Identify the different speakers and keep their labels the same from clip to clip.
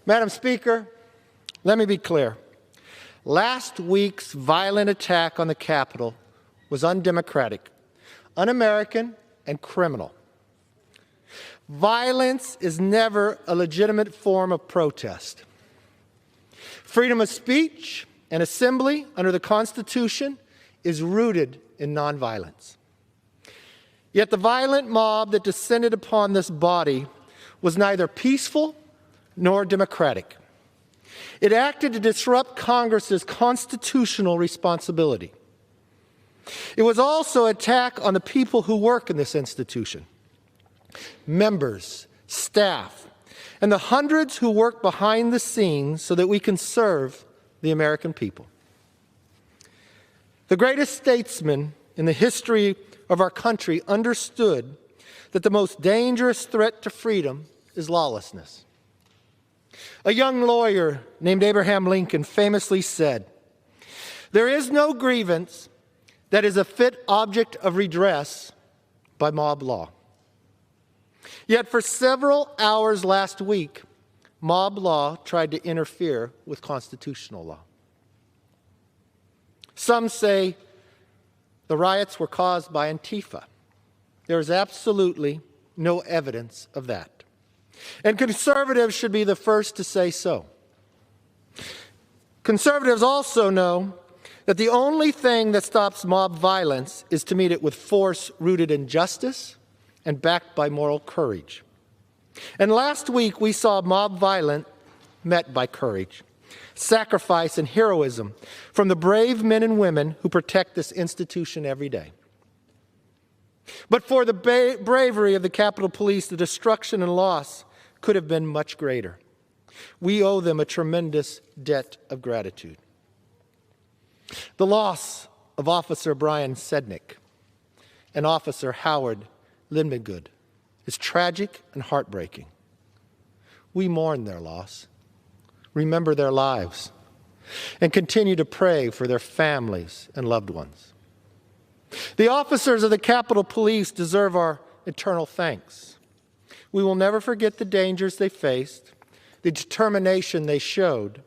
Speaker 1: Madam Speaker, let me be clear. Last week's violent attack on the Capitol was undemocratic, un-American, and criminal. Violence is never a legitimate form of protest. Freedom of speech and assembly under the Constitution is rooted in nonviolence. Yet the violent mob that descended upon this body was neither peaceful nor democratic. It acted to disrupt Congress's constitutional responsibility. It was also an attack on the people who work in this institution, members, staff, and the hundreds who work behind the scenes so that we can serve the American people. The greatest statesman in the history of our country understood that the most dangerous threat to freedom is lawlessness. A young lawyer named Abraham Lincoln famously said, "There is no grievance that is a fit object of redress by mob law." Yet for several hours last week, mob law tried to interfere with constitutional law. Some say the riots were caused by Antifa. There is absolutely no evidence of that. And conservatives should be the first to say so. Conservatives also know that the only thing that stops mob violence is to meet it with force rooted in justice and backed by moral courage. And last week we saw mob violence met by courage, sacrifice, and heroism from the brave men and women who protect this institution every day. But for the bravery of the Capitol Police, the destruction and loss could have been much greater. We owe them a tremendous debt of gratitude. The loss of Officer Brian Sednick and Officer Howard Lindmagood is tragic and heartbreaking. We mourn their loss, remember their lives, and continue to pray for their families and loved ones. The officers of the Capitol Police deserve our eternal thanks. We will never forget the dangers they faced, the determination they showed,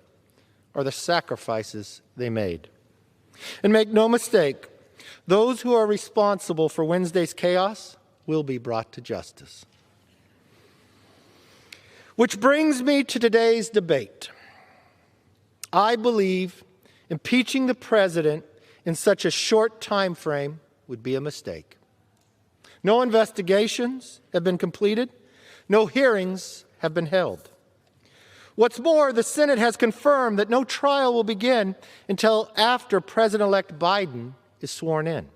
Speaker 1: or the sacrifices they made. And make no mistake, those who are responsible for Wednesday's chaos will be brought to justice. Which brings me to today's debate. I believe impeaching the president in such a short time frame would be a mistake. No investigations have been completed. No hearings have been held. What's more, the Senate has confirmed that no trial will begin until after President-elect Biden is sworn in.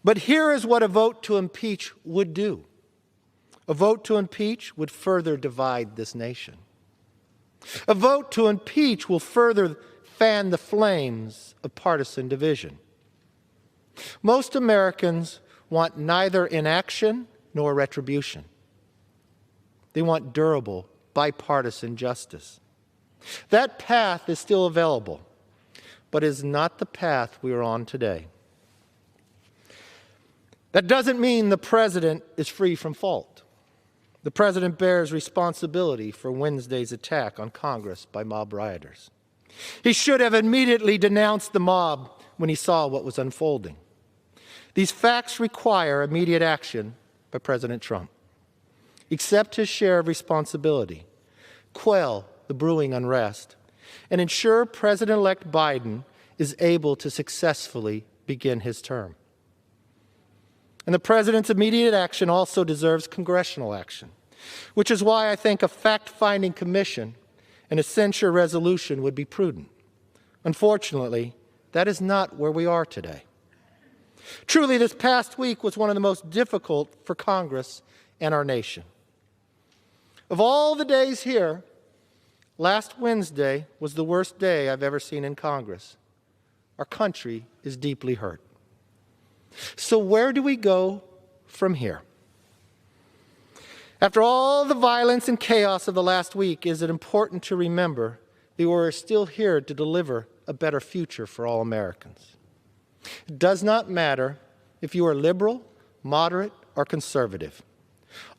Speaker 1: But here is what a vote to impeach would do. A vote to impeach would further divide this nation. A vote to impeach will further fan the flames of partisan division. Most Americans want neither inaction nor retribution. They want durable, bipartisan justice. That path is still available, but is not the path we are on today. That doesn't mean the president is free from fault. The president bears responsibility for Wednesday's attack on Congress by mob rioters. He should have immediately denounced the mob when he saw what was unfolding. These facts require immediate action by President Trump. Accept his share of responsibility, quell the brewing unrest, and ensure President-elect Biden is able to successfully begin his term. And the president's immediate action also deserves congressional action, which is why I think a fact-finding commission and a censure resolution would be prudent. Unfortunately, that is not where we are today. Truly, this past week was one of the most difficult for Congress and our nation. Of all the days here, last Wednesday was the worst day I've ever seen in Congress. Our country is deeply hurt. So where do we go from here? After all the violence and chaos of the last week, is it important to remember that we are still here to deliver a better future for all Americans. It does not matter if you are liberal, moderate, or conservative.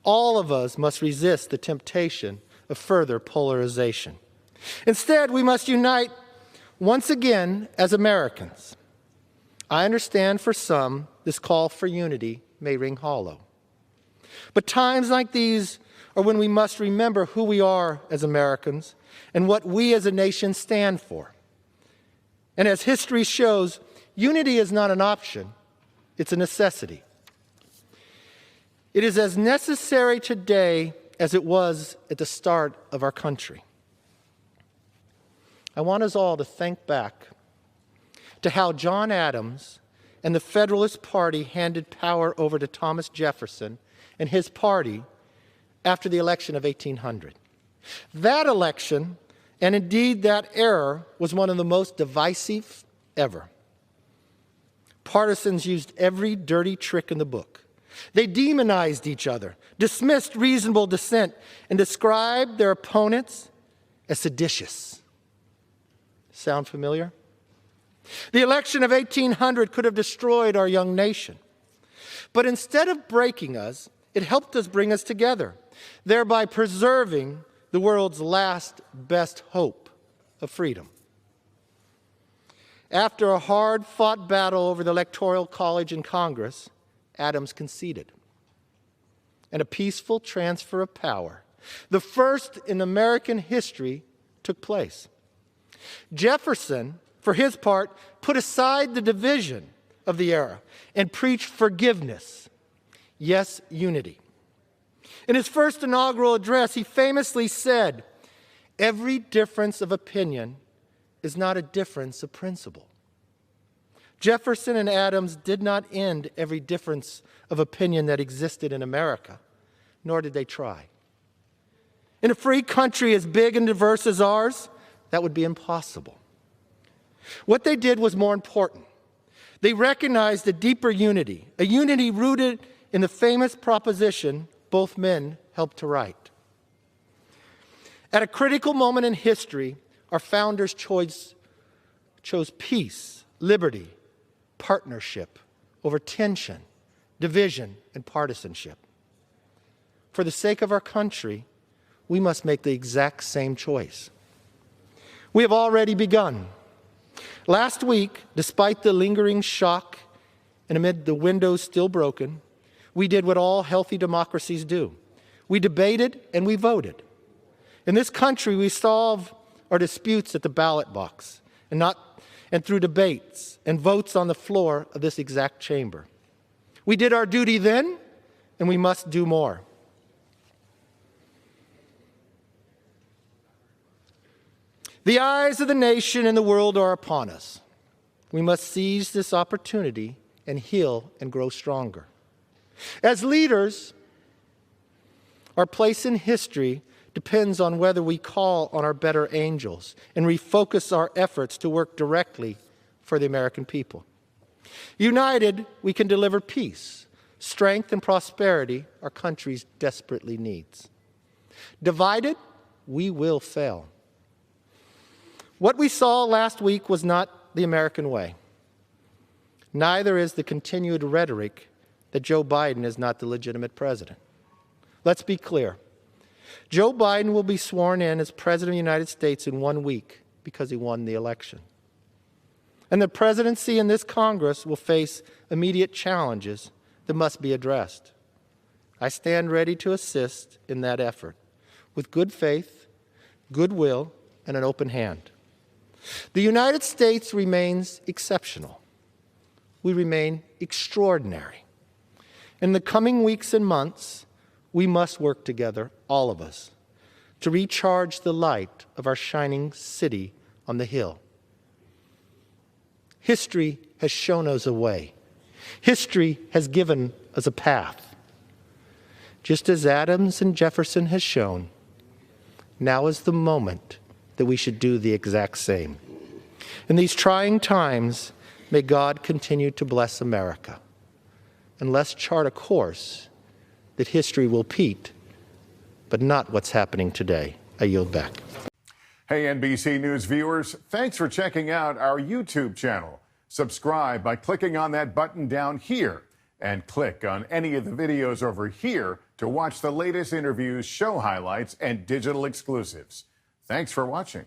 Speaker 1: All of us must resist the temptation of further polarization. Instead, we must unite once again as Americans. I understand for some, this call for unity may ring hollow. But times like these are when we must remember who we are as Americans and what we as a nation stand for. And as history shows, unity is not an option, it's a necessity. It is as necessary today as it was at the start of our country. I want us all to think back to how John Adams and the Federalist Party handed power over to Thomas Jefferson and his party after the election of 1800. That election, and indeed that era, was one of the most divisive ever. Partisans used every dirty trick in the book. They demonized each other, dismissed reasonable dissent, and described their opponents as seditious. Sound familiar? The election of 1800 could have destroyed our young nation. But instead of breaking us, it helped us bring us together, thereby preserving the world's last best hope of freedom. After a hard-fought battle over the Electoral College and Congress, Adams conceded. And a peaceful transfer of power, the first in American history, took place. Jefferson, for his part, put aside the division of the era and preached forgiveness, yes, unity. In his first inaugural address, he famously said, "Every difference of opinion is not a difference of principle." Jefferson and Adams did not end every difference of opinion that existed in America, nor did they try. In a free country as big and diverse as ours, that would be impossible. What they did was more important. They recognized a deeper unity, a unity rooted in the famous proposition both men helped to write. At a critical moment in history, our founders chose peace, liberty, partnership over tension, division, and partisanship. For the sake of our country, we must make the exact same choice. We have already begun. Last week, despite the lingering shock and amid the windows still broken, we did what all healthy democracies do. We debated and we voted. In this country, we solve our disputes at the ballot box and through debates and votes on the floor of this exact chamber. We did our duty then, and we must do more. The eyes of the nation and the world are upon us. We must seize this opportunity and heal and grow stronger. As leaders, our place in history depends on whether we call on our better angels and refocus our efforts to work directly for the American people. United, we can deliver peace, strength, and prosperity our country desperately needs. Divided, we will fail. What we saw last week was not the American way. Neither is the continued rhetoric that Joe Biden is not the legitimate president. Let's be clear. Joe Biden will be sworn in as President of the United States in 1 week because he won the election. And the presidency and this Congress will face immediate challenges that must be addressed. I stand ready to assist in that effort with good faith, goodwill, and an open hand. The United States remains exceptional. We remain extraordinary. In the coming weeks and months, we must work together, all of us, to recharge the light of our shining city on the hill. History has shown us a way. History has given us a path. Just as Adams and Jefferson has shown, now is the moment that we should do the exact same. In these trying times, may God continue to bless America. And let's chart a course that history will repeat, but not what's happening today. I yield back.
Speaker 2: Hey, NBC News viewers, thanks for checking out our YouTube channel. Subscribe by clicking on that button down here. And click on any of the videos over here to watch the latest interviews, show highlights, and digital exclusives. Thanks for watching.